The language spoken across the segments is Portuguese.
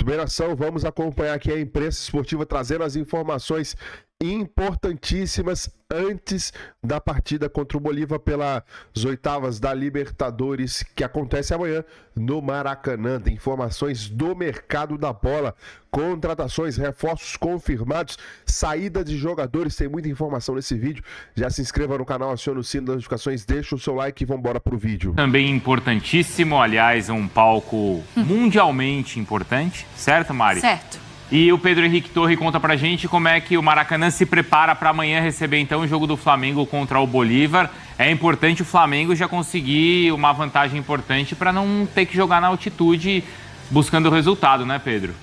Muito bem, nação, vamos acompanhar aqui a imprensa esportiva trazendo as informações importantíssimas antes da partida contra o Bolívar pelas oitavas da Libertadores, que acontece amanhã no Maracanã. Tem informações do mercado da bola, contratações, reforços confirmados, saída de jogadores, tem muita informação nesse vídeo. Já se inscreva no canal, acione o sino das notificações, deixa o seu like e vamos embora pro vídeo. Também importantíssimo, aliás, um palco mundialmente importante, certo, Mari? Certo. E o Pedro Henrique Torre conta pra gente como é que o Maracanã se prepara para amanhã receber então o jogo do Flamengo contra o Bolívar. É importante o Flamengo já conseguir uma vantagem importante para não ter que jogar na altitude buscando o resultado, né, Pedro?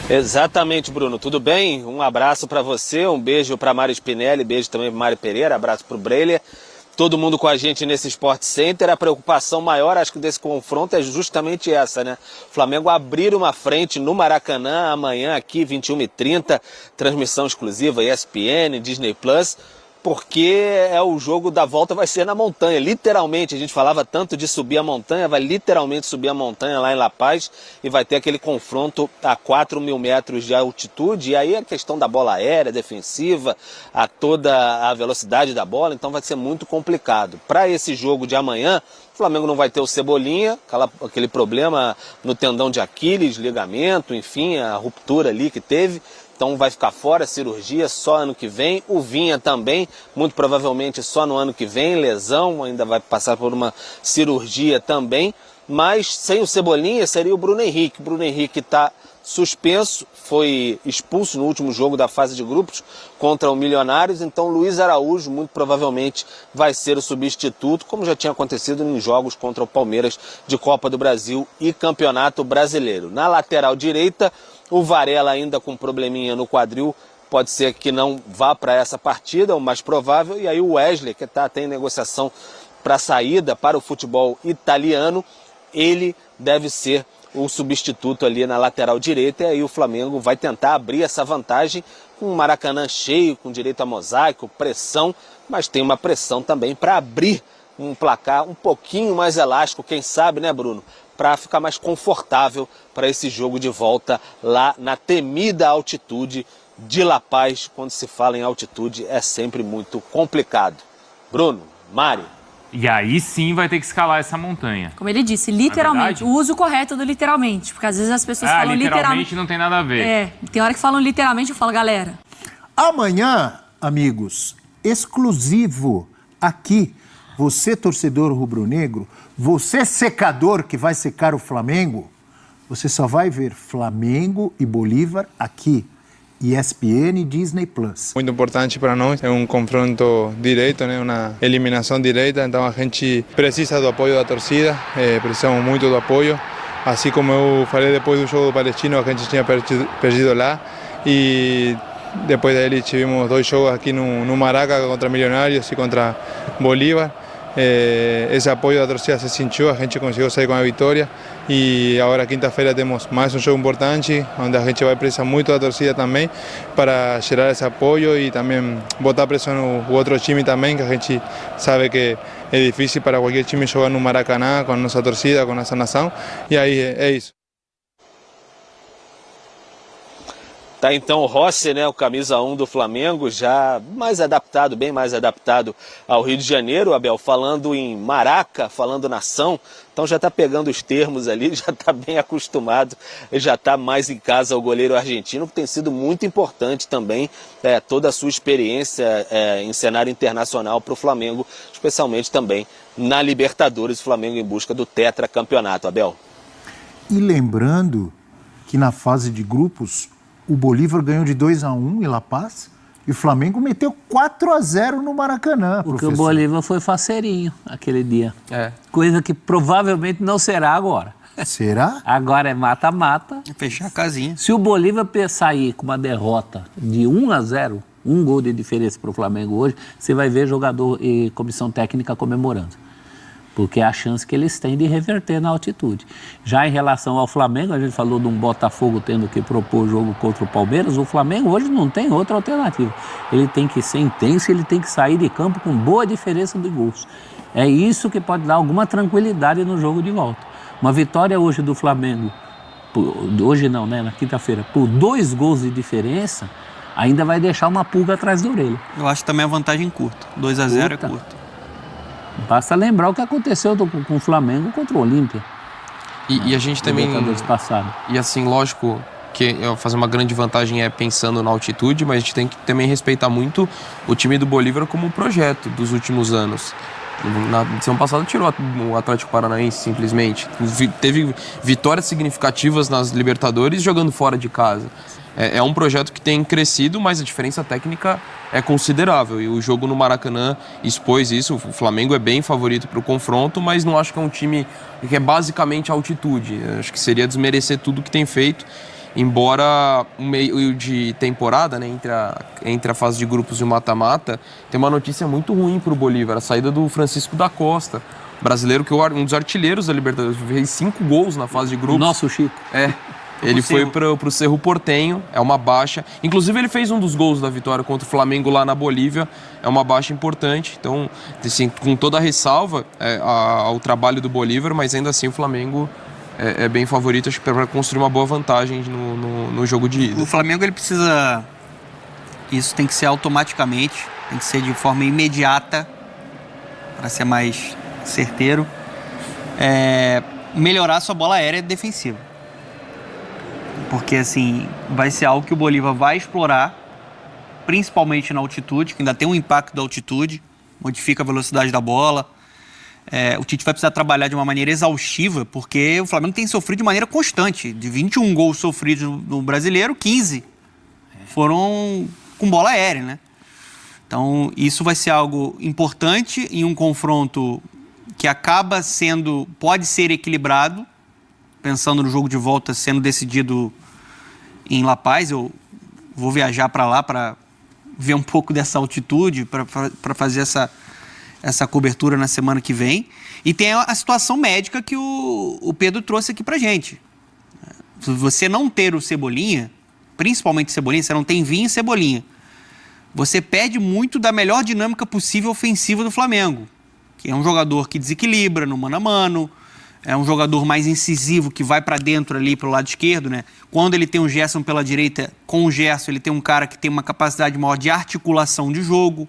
Exatamente, Bruno. Tudo bem? Um abraço para você, um beijo para Mário Spinelli, beijo também para Mário Pereira, abraço para o Breiler. Todo mundo com a gente nesse Sport Center. A preocupação maior, acho que desse confronto é justamente essa, né? O Flamengo abrir uma frente no Maracanã amanhã aqui, 21h30, transmissão exclusiva ESPN, Disney Plus, porque o jogo da volta vai ser na montanha, literalmente. A gente falava tanto de subir a montanha, vai literalmente subir a montanha lá em La Paz e vai ter aquele confronto a 4.000 metros de altitude. E aí a questão da bola aérea, defensiva, a toda a velocidade da bola, então vai ser muito complicado. Para esse jogo de amanhã, o Flamengo não vai ter o Cebolinha, aquele problema no tendão de Aquiles, ligamento, enfim, a ruptura ali que teve. Então vai ficar fora, cirurgia só ano que vem. O Vinha também, muito provavelmente só no ano que vem, lesão, ainda vai passar por uma cirurgia também. Mas sem o Cebolinha seria o Bruno Henrique. O Bruno Henrique está suspenso, foi expulso no último jogo da fase de grupos contra o Milionários. Então Luiz Araújo muito provavelmente vai ser o substituto, como já tinha acontecido em jogos contra o Palmeiras de Copa do Brasil e Campeonato Brasileiro. Na lateral direita, o Varela ainda com probleminha no quadril, pode ser que não vá para essa partida, o mais provável. E aí o Wesley, que tem negociação para saída para o futebol italiano, ele deve ser o substituto ali na lateral direita. E aí o Flamengo vai tentar abrir essa vantagem com o Maracanã cheio, com direito a mosaico, pressão, mas tem uma pressão também para abrir um placar um pouquinho mais elástico, quem sabe, né, Bruno? Para ficar mais confortável para esse jogo de volta lá na temida altitude de La Paz. Quando se fala em altitude é sempre muito complicado. Bruno, Mari. E aí sim vai ter que escalar essa montanha. Como ele disse, literalmente, o uso correto do literalmente, porque às vezes as pessoas falam literalmente. Não tem nada a ver. Tem hora que falam literalmente, eu falo, galera. Amanhã, amigos, exclusivo aqui, você torcedor rubro-negro, você secador que vai secar o Flamengo, você só vai ver Flamengo e Bolívar aqui, ESPN e Disney Plus. Muito importante para nós, é um confronto direto, né? Uma eliminação direta, então a gente precisa do apoio da torcida, precisamos muito do apoio. Assim como eu falei depois do jogo do Palestino, a gente tinha perdido lá e depois dele tivemos 2 jogos aqui no Maraca contra Milionários e contra Bolívar. Esse apoio da torcida se sentiu, a gente conseguiu sair com a vitória e agora quinta-feira temos mais um jogo importante, onde a gente vai precisar muito da torcida também para gerar esse apoio e também botar pressão no outro time também, que a gente sabe que é difícil para qualquer time jogar no Maracanã com a nossa torcida, com a nossa nação, e aí é isso. Tá então o Rossi, né, o camisa 1 do Flamengo, já mais adaptado, bem mais adaptado ao Rio de Janeiro, Abel, falando em Maraca, falando nação, então já está pegando os termos ali, já está bem acostumado, já está mais em casa o goleiro argentino, que tem sido muito importante também, toda a sua experiência em cenário internacional para o Flamengo, especialmente também na Libertadores, o Flamengo em busca do tetracampeonato, Abel. E lembrando que na fase de grupos, o Bolívar ganhou de 2-1 em La Paz e o Flamengo meteu 4-0 no Maracanã, porque o Bolívar foi faceirinho aquele dia. Coisa que provavelmente não será agora. Será? Agora é mata-mata. Fechar a casinha. Se o Bolívar sair com uma derrota de 1-0, um gol de diferença para o Flamengo hoje, você vai ver jogador e comissão técnica comemorando. Porque é a chance que eles têm de reverter na altitude. Já em relação ao Flamengo, a gente falou de um Botafogo tendo que propor jogo contra o Palmeiras, o Flamengo hoje não tem outra alternativa. Ele tem que ser intenso, ele tem que sair de campo com boa diferença de gols. É isso que pode dar alguma tranquilidade no jogo de volta. Uma vitória hoje do Flamengo, hoje não, né? Na quinta-feira, por 2 gols de diferença, ainda vai deixar uma pulga atrás da orelha. Eu acho também a vantagem curta. 2-0 é curto. Basta lembrar o que aconteceu com o Flamengo contra o Olímpia. E a gente também... Passado. E assim, lógico que fazer uma grande vantagem é pensando na altitude, mas a gente tem que também respeitar muito o time do Bolívar como um projeto dos últimos anos. Na edição passada tirou o Atlético Paranaense simplesmente. Teve vitórias significativas nas Libertadores jogando fora de casa. É um projeto que tem crescido, mas a diferença técnica é considerável. E o jogo no Maracanã expôs isso. O Flamengo é bem favorito para o confronto, mas não acho que é um time que é basicamente altitude. Acho que seria desmerecer tudo que tem feito. Embora o meio de temporada, né, entre a fase de grupos e o mata-mata, tem uma notícia muito ruim para o Bolívar, a saída do Francisco da Costa, brasileiro que um dos artilheiros da Libertadores, fez 5 gols na fase de grupos. Nosso Chico. Ele foi para o Cerro Porteño, é uma baixa. Inclusive ele fez um dos gols da vitória contra o Flamengo lá na Bolívia, é uma baixa importante. Então, assim, com toda a ressalva ao trabalho do Bolívar, mas ainda assim o Flamengo é bem favorito, acho que para construir uma boa vantagem no jogo de ida. O Flamengo ele precisa, isso tem que ser automaticamente, tem que ser de forma imediata, para ser mais certeiro, melhorar sua bola aérea defensiva. Porque assim, vai ser algo que o Bolívar vai explorar, principalmente na altitude, que ainda tem um impacto da altitude, modifica a velocidade da bola. O Tite vai precisar trabalhar de uma maneira exaustiva, porque o Flamengo tem sofrido de maneira constante. De 21 gols sofridos no Brasileiro, 15 foram com bola aérea, né? Então, isso vai ser algo importante em um confronto que pode ser equilibrado, pensando no jogo de volta sendo decidido em La Paz. Eu vou viajar para lá para ver um pouco dessa altitude, para fazer essa cobertura na semana que vem. E tem a situação médica que o Pedro trouxe aqui pra gente. Se você não ter o Cebolinha, principalmente Cebolinha, você não tem Vinha e Cebolinha, você perde muito da melhor dinâmica possível ofensiva do Flamengo, que é um jogador que desequilibra no mano a mano, é um jogador mais incisivo, que vai para dentro ali pro lado esquerdo, né? Quando ele tem o Gerson pela direita, com o Gerson ele tem um cara que tem uma capacidade maior de articulação de jogo.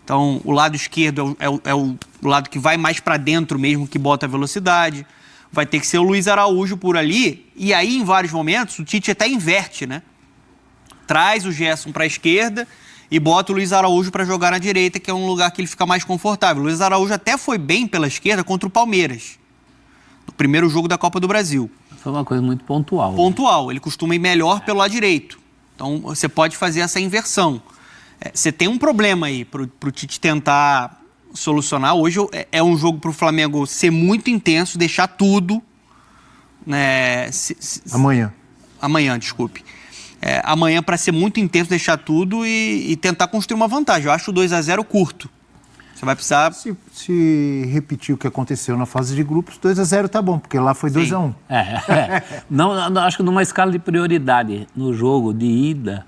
Então, o lado esquerdo é o lado que vai mais para dentro mesmo, que bota a velocidade. Vai ter que ser o Luiz Araújo por ali. E aí, em vários momentos, o Tite até inverte, né? Traz o Gerson para a esquerda e bota o Luiz Araújo para jogar na direita, que é um lugar que ele fica mais confortável. O Luiz Araújo até foi bem pela esquerda contra o Palmeiras, no primeiro jogo da Copa do Brasil. Foi uma coisa muito pontual. Pontual. Né? Ele costuma ir melhor pelo lado direito. Então, você pode fazer essa inversão. Você tem um problema aí para o Tite tentar solucionar. Hoje é um jogo para o Flamengo ser muito intenso, deixar tudo. Né, Amanhã, desculpe. Amanhã para ser muito intenso, deixar tudo e tentar construir uma vantagem. Eu acho o 2-0 curto. Você vai precisar... Se repetir o que aconteceu na fase de grupos, 2-0 tá bom, porque lá foi 2-1. Não, acho que numa escala de prioridade no jogo de ida,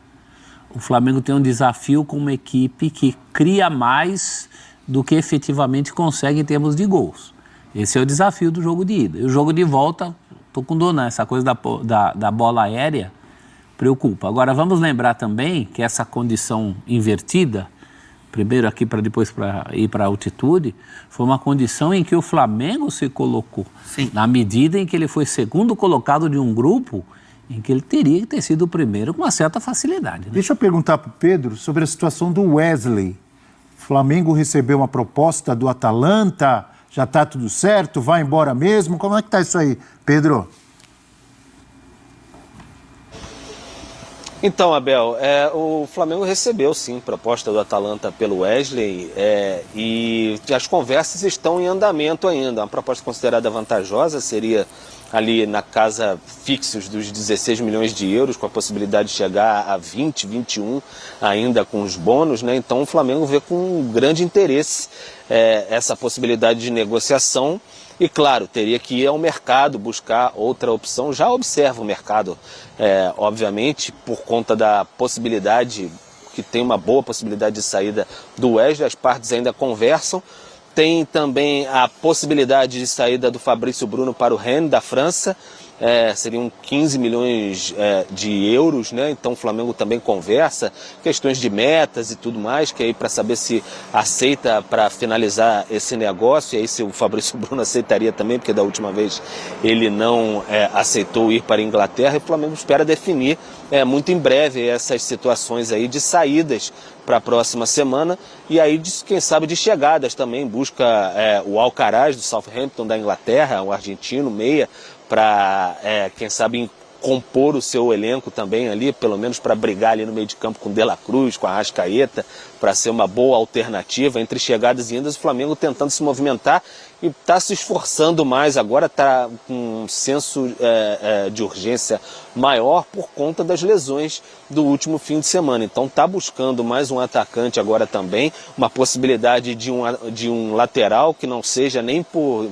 o Flamengo tem um desafio com uma equipe que cria mais do que efetivamente consegue em termos de gols. Esse é o desafio do jogo de ida. E o jogo de volta, estou com dor, né? Essa coisa da bola aérea preocupa. Agora, vamos lembrar também que essa condição invertida, primeiro aqui para depois ir para a altitude, foi uma condição em que o Flamengo se colocou. Sim. Na medida em que ele foi segundo colocado de um grupo em que ele teria que ter sido o primeiro com uma certa facilidade. Né? Deixa eu perguntar para o Pedro sobre a situação do Wesley. O Flamengo recebeu uma proposta do Atalanta, já está tudo certo, vai embora mesmo? Como é que está isso aí, Pedro? Então, Abel, o Flamengo recebeu, sim, proposta do Atalanta pelo Wesley e as conversas estão em andamento ainda. Uma proposta considerada vantajosa seria ali na casa fixos dos 16 milhões de euros, com a possibilidade de chegar a 20, 21 ainda com os bônus, né? Então o Flamengo vê com grande interesse essa possibilidade de negociação e, claro, teria que ir ao mercado buscar outra opção. Já observa o mercado, obviamente, por conta da possibilidade, que tem uma boa possibilidade de saída do Wesley, as partes ainda conversam. Tem também a possibilidade de saída do Fabrício Bruno para o Rennes da França. Seriam 15 milhões de euros, né? Então o Flamengo também conversa, questões de metas e tudo mais, que aí para saber se aceita para finalizar esse negócio, e aí se o Fabrício Bruno aceitaria também, porque da última vez ele não aceitou ir para a Inglaterra, e o Flamengo espera definir muito em breve essas situações aí de saídas para a próxima semana, e aí quem sabe de chegadas também, busca o Alcaraz do Southampton da Inglaterra, o argentino, meia, para, quem sabe, compor o seu elenco também ali, pelo menos para brigar ali no meio de campo com o De La Cruz, com a Arrascaeta, para ser uma boa alternativa. Entre chegadas e indas, o Flamengo tentando se movimentar e está se esforçando mais agora, está com um senso de urgência maior por conta das lesões do último fim de semana. Então está buscando mais um atacante agora também, uma possibilidade de um lateral que não seja nem por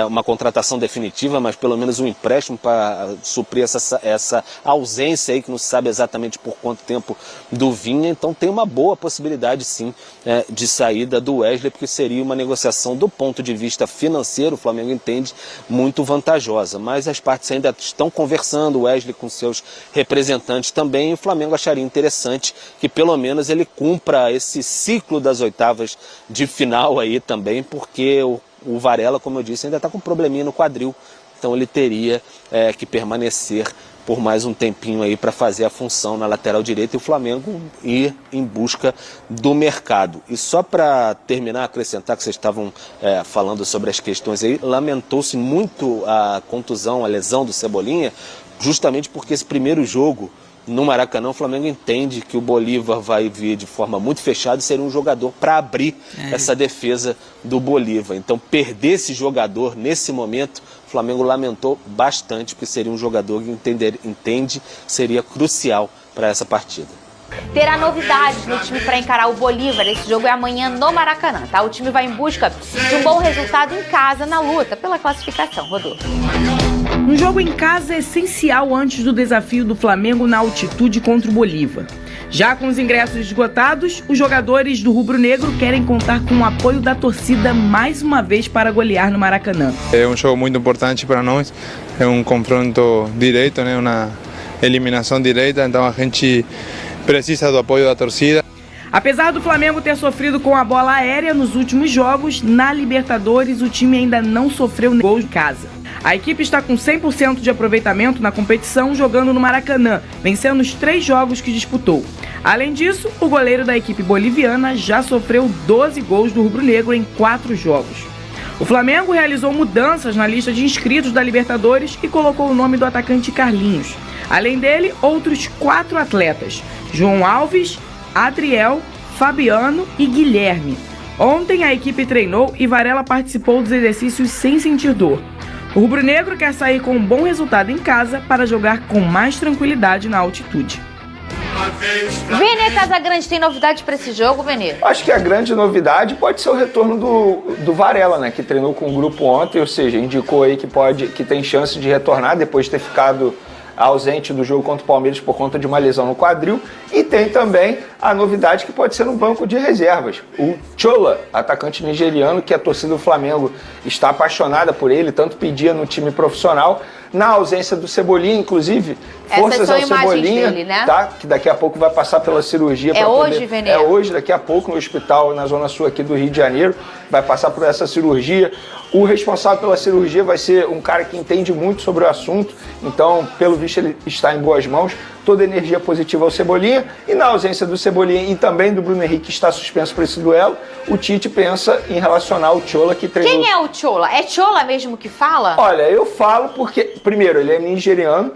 uma contratação definitiva, mas pelo menos um empréstimo para suprir essa ausência aí, que não se sabe exatamente por quanto tempo do Vinha. Então tem uma boa possibilidade sim de saída do Wesley, porque seria uma negociação do ponto de vista financeiro, o Flamengo entende, muito vantajosa. Mas as partes ainda estão conversando, o Wesley com seus representantes também, e o Flamengo acharia interessante que pelo menos ele cumpra esse ciclo das oitavas de final aí também, porque o Varela, como eu disse, ainda está com um probleminha no quadril, então ele teria que permanecer por mais um tempinho aí para fazer a função na lateral direita, e o Flamengo ir em busca do mercado. E só para terminar, acrescentar que vocês estavam falando sobre as questões aí, lamentou-se muito a contusão, a lesão do Cebolinha, justamente porque esse primeiro jogo no Maracanã, o Flamengo entende que o Bolívar vai vir de forma muito fechada e seria um jogador para abrir essa defesa do Bolívar. Então, perder esse jogador nesse momento, o Flamengo lamentou bastante, porque seria um jogador que entende seria crucial para essa partida. Terá novidades no time para encarar o Bolívar. Esse jogo é amanhã no Maracanã, tá? O time vai em busca de um bom resultado em casa na luta pela classificação. Rodolfo. Um jogo em casa é essencial antes do desafio do Flamengo na altitude contra o Bolívar. Já com os ingressos esgotados, os jogadores do rubro-negro querem contar com o apoio da torcida mais uma vez para golear no Maracanã. É um jogo muito importante para nós, é um confronto direto, né? Uma eliminação direta, então a gente precisa do apoio da torcida. Apesar do Flamengo ter sofrido com a bola aérea nos últimos jogos, na Libertadores o time ainda não sofreu gols em casa. A equipe está com 100% de aproveitamento na competição, jogando no Maracanã, vencendo os 3 jogos que disputou. Além disso, o goleiro da equipe boliviana já sofreu 12 gols do rubro-negro em 4 jogos. O Flamengo realizou mudanças na lista de inscritos da Libertadores e colocou o nome do atacante Carlinhos. Além dele, outros 4 atletas: João Alves, Adriel, Fabiano e Guilherme. Ontem a equipe treinou e Varela participou dos exercícios sem sentir dor. O rubro-negro quer sair com um bom resultado em casa para jogar com mais tranquilidade na altitude. Vene Casagrande, tem novidade para esse jogo, Vene? Acho que a grande novidade pode ser o retorno do Varela, né? Que treinou com o grupo ontem, ou seja, indicou aí que tem chance de retornar depois de ter ficado ausente do jogo contra o Palmeiras por conta de uma lesão no quadril. E tem também a novidade que pode ser no banco de reservas. O Chola, atacante nigeriano, que a torcida do Flamengo está apaixonada por ele, tanto pedia no time profissional. Na ausência do Cebolinha, inclusive, forças ao Cebolinha, dele, né? Tá? Que daqui a pouco vai passar pela cirurgia. Hoje, Venê? É hoje, daqui a pouco, no hospital na Zona Sul aqui do Rio de Janeiro. Vai passar por essa cirurgia. O responsável pela cirurgia vai ser um cara que entende muito sobre o assunto. Então, pelo visto, ele está em boas mãos. Toda energia positiva ao Cebolinha. E na ausência do Cebolinha e também do Bruno Henrique, que está suspenso por esse duelo, o Tite pensa em relacionar o Chola, que treinou... Quem é o Chola? É Chola mesmo que fala? Olha, eu falo porque, primeiro, ele é nigeriano,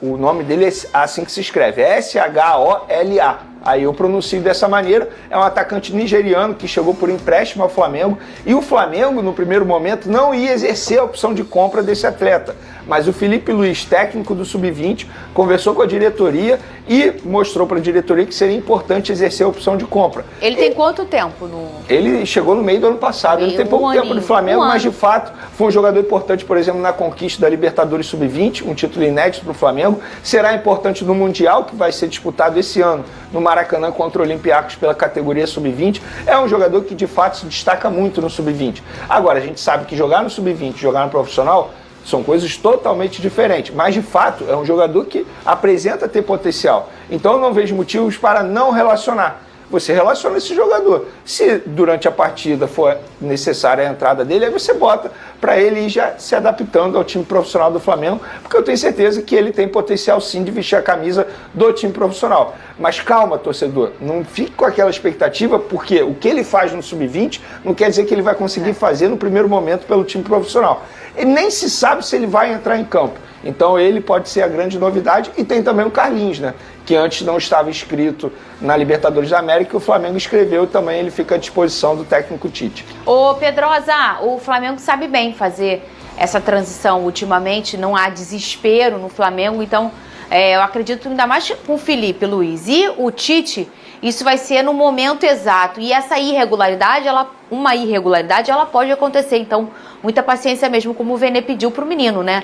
o nome dele é assim que se escreve, S-H-O-L-A. Aí eu pronuncio dessa maneira. É um atacante nigeriano que chegou por empréstimo ao Flamengo, e o Flamengo, no primeiro momento, não ia exercer a opção de compra desse atleta. Mas o Felipe Luiz, técnico do Sub-20, conversou com a diretoria e mostrou para a diretoria que seria importante exercer a opção de compra. Ele tem quanto tempo? Ele chegou no meio do ano passado. Ele tem pouco tempo no Flamengo, mas de fato foi um jogador importante, por exemplo, na conquista da Libertadores Sub-20, um título inédito para o Flamengo. Será importante no Mundial, que vai ser disputado esse ano no Maracanã contra o Olympiacos pela categoria Sub-20. É um jogador que de fato se destaca muito no Sub-20. Agora, a gente sabe que jogar no Sub-20 e jogar no profissional são coisas totalmente diferentes, mas de fato é um jogador que apresenta ter potencial. Então eu não vejo motivos para não relacionar. Você relaciona esse jogador. Se durante a partida for necessária a entrada dele, aí você bota para ele ir já se adaptando ao time profissional do Flamengo, porque eu tenho certeza que ele tem potencial sim de vestir a camisa do time profissional. Mas calma, torcedor, não fique com aquela expectativa, porque o que ele faz no Sub-20 não quer dizer que ele vai conseguir fazer no primeiro momento pelo time profissional. E nem se sabe se ele vai entrar em campo. Então ele pode ser a grande novidade. E tem também o Carlinhos, né? Que antes não estava inscrito na Libertadores da América, o Flamengo inscreveu e também ele fica à disposição do técnico Tite. Ô Pedrosa, o Flamengo sabe bem fazer essa transição ultimamente, não há desespero no Flamengo, então eu acredito ainda mais com o Felipe Luiz e o Tite, isso vai ser no momento exato. E essa irregularidade, uma irregularidade, ela pode acontecer. Então, muita paciência mesmo, como o Vene pediu pro menino, né?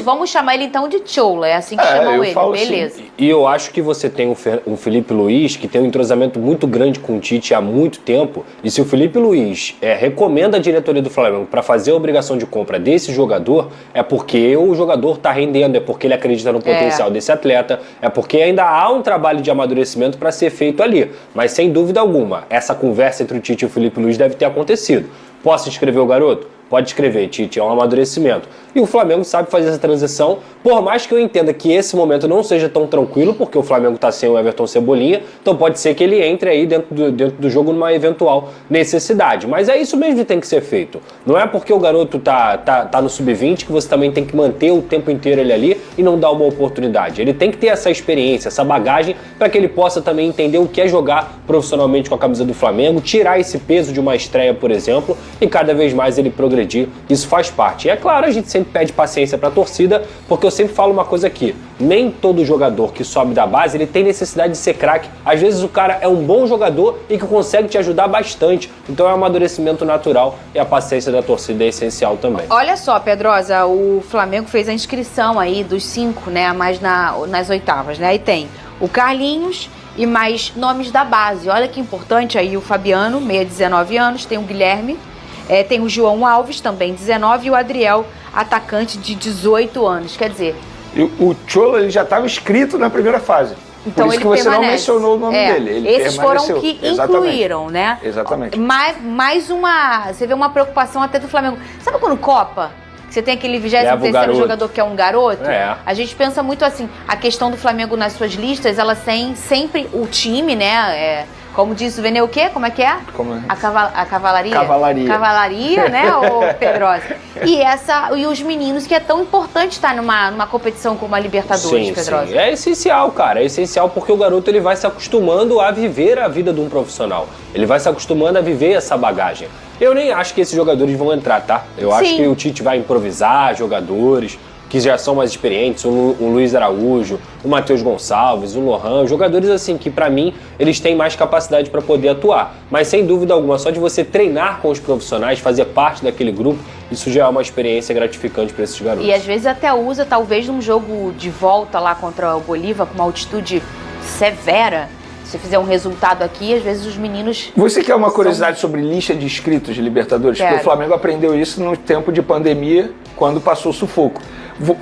Vamos chamar ele então de Choula, é assim que chamam ele, beleza. Assim, e eu acho que você tem um Felipe Luiz que tem um entrosamento muito grande com o Tite há muito tempo. E se o Felipe Luiz recomenda a diretoria do Flamengo para fazer a obrigação de compra desse jogador, é porque o jogador está rendendo, é porque ele acredita no potencial desse atleta, é porque ainda há um trabalho de amadurecimento para ser feito ali. Mas sem dúvida alguma, essa conversa entre o Tite e o Felipe Luiz deve ter acontecido. Posso inscrever o garoto? Pode escrever, Tite, é um amadurecimento. E o Flamengo sabe fazer essa transição, por mais que eu entenda que esse momento não seja tão tranquilo, porque o Flamengo está sem o Everton Cebolinha, então pode ser que ele entre aí dentro do jogo numa eventual necessidade. Mas é isso mesmo que tem que ser feito. Não é porque o garoto tá no Sub-20 que você também tem que manter o tempo inteiro ele ali e não dar uma oportunidade. Ele tem que ter essa experiência, essa bagagem, para que ele possa também entender o que é jogar profissionalmente com a camisa do Flamengo, tirar esse peso de uma estreia, por exemplo, e cada vez mais ele progredir. Isso faz parte. E é claro, a gente sempre pede paciência para a torcida, porque eu sempre falo uma coisa aqui, nem todo jogador que sobe da base, ele tem necessidade de ser craque. Às vezes o cara é um bom jogador e que consegue te ajudar bastante. Então é um amadurecimento natural e a paciência da torcida é essencial também. Olha só, Pedrosa, o Flamengo fez a inscrição aí dos 5, né, a mais nas oitavas, né? Aí tem o Carlinhos e mais nomes da base. Olha que importante aí o Fabiano, meia 19 anos, tem o Guilherme, tem o João Alves, também 19, e o Adriel, atacante de 18 anos. Quer dizer... O Choula ele já estava inscrito na primeira fase. Então por isso ele que você permanece. não mencionou o nome dele. Ele esses permaneceu. Foram que Exatamente. Incluíram, né? Exatamente. Mais uma... Você vê uma preocupação até do Flamengo. Sabe quando Copa? Você tem aquele 23º jogador que é um garoto? A gente pensa muito assim, a questão do Flamengo nas suas listas, elas têm sempre o time, né? Como diz o Vene, o quê? Como é que é? A cavalaria? Cavalaria, né, ô Pedrosa? E os meninos, que é tão importante estar numa competição como a Libertadores, Pedrosa. Sim. É essencial, cara. É essencial porque o garoto ele vai se acostumando a viver a vida de um profissional. Ele vai se acostumando a viver essa bagagem. Eu nem acho que esses jogadores vão entrar, tá? Eu acho que o Tite vai improvisar jogadores que já são mais experientes, o Luiz Araújo, o Matheus Gonçalves, o Lohan, jogadores assim que pra mim eles têm mais capacidade para poder atuar. Mas sem dúvida alguma, só de você treinar com os profissionais, fazer parte daquele grupo, isso já é uma experiência gratificante para esses garotos. E às vezes até usa, talvez, num jogo de volta lá contra o Bolívar, com uma altitude severa. Se fizer um resultado aqui, às vezes os meninos... Você quer uma curiosidade sobre lista de inscritos de Libertadores? Porque o Flamengo aprendeu isso no tempo de pandemia, quando passou sufoco.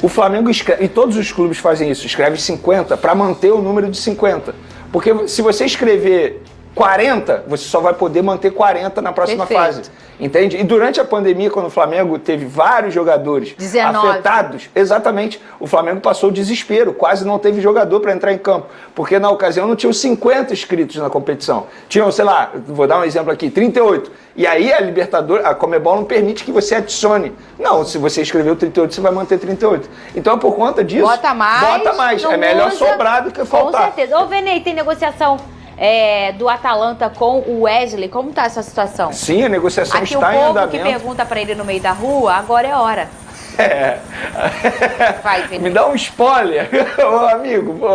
O Flamengo escreve, e todos os clubes fazem isso, escreve 50 para manter o número de 50. Porque se você escrever 40, você só vai poder manter 40 na próxima fase. Entende? E durante a pandemia, quando o Flamengo teve vários jogadores 19. afetados, exatamente, o Flamengo passou o desespero, quase não teve jogador para entrar em campo, porque na ocasião não tinham 50 inscritos na competição. Tinham, sei lá, vou dar um exemplo aqui, 38. E aí a Libertadores, a Conmebol não permite que você adicione. Não, se você escreveu 38, você vai manter 38. Então, por conta disso, bota mais. É melhor sobrar do que faltar. Com certeza. Ô, Vene, tem negociação do Atalanta com o Wesley. Como tá essa situação? Sim, a negociação aqui está em andamento. Aqui o povo que pergunta para ele no meio da rua, agora é hora. Vai, me dá um spoiler, ô amigo, pô.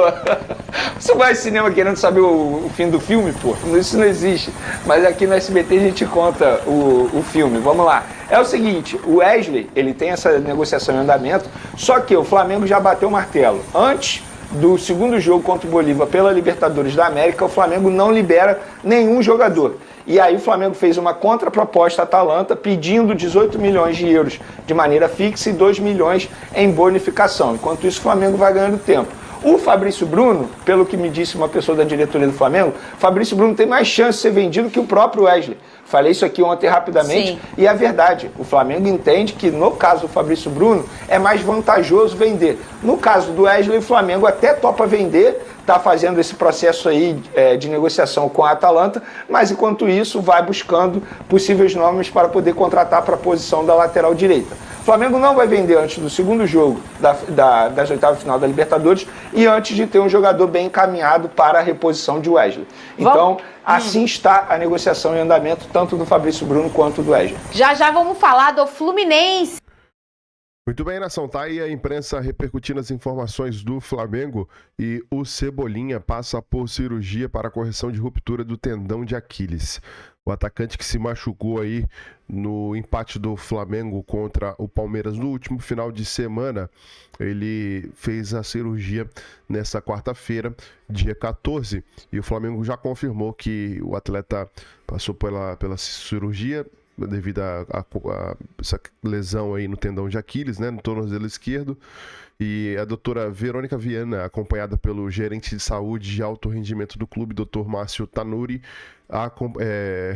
Você vai ao cinema querendo saber o fim do filme, pô? Isso não existe. Mas aqui no SBT a gente conta o filme. Vamos lá. É o seguinte, o Wesley, ele tem essa negociação em andamento, só que o Flamengo já bateu o martelo. Antes do segundo jogo contra o Bolívar pela Libertadores da América, o Flamengo não libera nenhum jogador. E aí o Flamengo fez uma contraproposta à Atalanta pedindo 18 milhões de euros de maneira fixa e 2 milhões em bonificação. Enquanto isso, o Flamengo vai ganhando tempo. O Fabrício Bruno, pelo que me disse uma pessoa da diretoria do Flamengo, Fabrício Bruno tem mais chance de ser vendido que o próprio Wesley. Falei isso aqui ontem rapidamente. Sim. E é verdade. O Flamengo entende que, no caso do Fabrício Bruno, é mais vantajoso vender. No caso do Wesley, o Flamengo até topa vender, está fazendo esse processo aí de negociação com a Atalanta, mas enquanto isso vai buscando possíveis nomes para poder contratar para a posição da lateral direita. O Flamengo não vai vender antes do segundo jogo das oitavas de final da Libertadores e antes de ter um jogador bem encaminhado para a reposição de Wesley. Então, assim está a negociação em andamento, tanto do Fabrício Bruno quanto do Wesley. Já vamos falar do Fluminense. Muito bem, nação, tá aí a imprensa repercutindo as informações do Flamengo e o Cebolinha passa por cirurgia para a correção de ruptura do tendão de Aquiles. O atacante que se machucou aí no empate do Flamengo contra o Palmeiras no último final de semana, ele fez a cirurgia nessa quarta-feira, dia 14, e o Flamengo já confirmou que o atleta passou pela cirurgia devido a essa lesão aí no tendão de Aquiles, né, no tornozelo esquerdo. E a doutora Verônica Viana, acompanhada pelo gerente de saúde de alto rendimento do clube, Dr. Márcio Tanuri,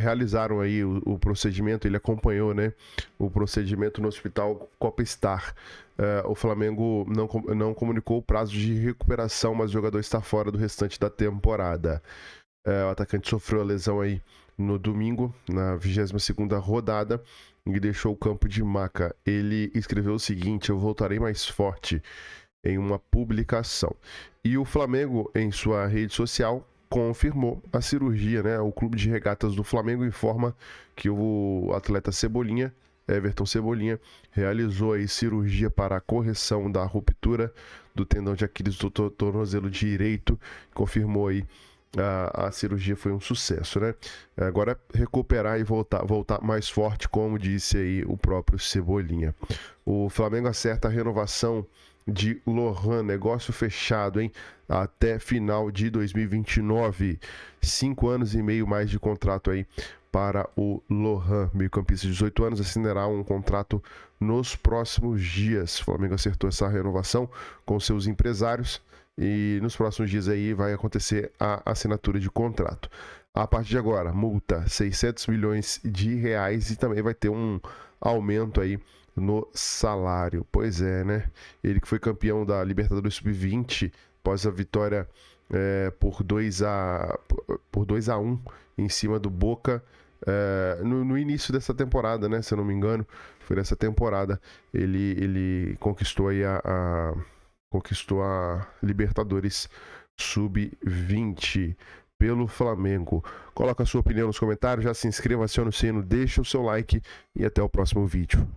realizaram aí o procedimento. Ele acompanhou, né, o procedimento no Hospital Copestar. O Flamengo não comunicou o prazo de recuperação, mas o jogador está fora do restante da temporada. O atacante sofreu a lesão aí no domingo, na 22ª rodada, e deixou o campo de maca. Ele escreveu o seguinte: eu voltarei mais forte, em uma publicação. E o Flamengo, em sua rede social, confirmou a cirurgia, né? O Clube de Regatas do Flamengo informa que o atleta Cebolinha, Everton Cebolinha, realizou aí cirurgia para a correção da ruptura do tendão de Aquiles do tornozelo direito. Confirmou aí a cirurgia foi um sucesso, né? Agora recuperar e voltar mais forte, como disse aí o próprio Cebolinha. O Flamengo acerta a renovação de Lohan, negócio fechado, hein? Até final de 2029, 5 anos e meio mais de contrato aí para o Lohan, meio-campista de 18 anos, assinará um contrato nos próximos dias. O Flamengo acertou essa renovação com seus empresários e nos próximos dias aí vai acontecer a assinatura de contrato. A partir de agora, multa 600 milhões de reais e também vai ter um aumento aí no salário. Pois é, né? Ele que foi campeão da Libertadores Sub-20 após a vitória por 2-1 em cima do Boca no início dessa temporada, né? Se eu não me engano, foi nessa temporada. Ele conquistou aí conquistou a Libertadores Sub-20 pelo Flamengo. Coloca a sua opinião nos comentários, já se inscreva, acione o sino, deixa o seu like e até o próximo vídeo.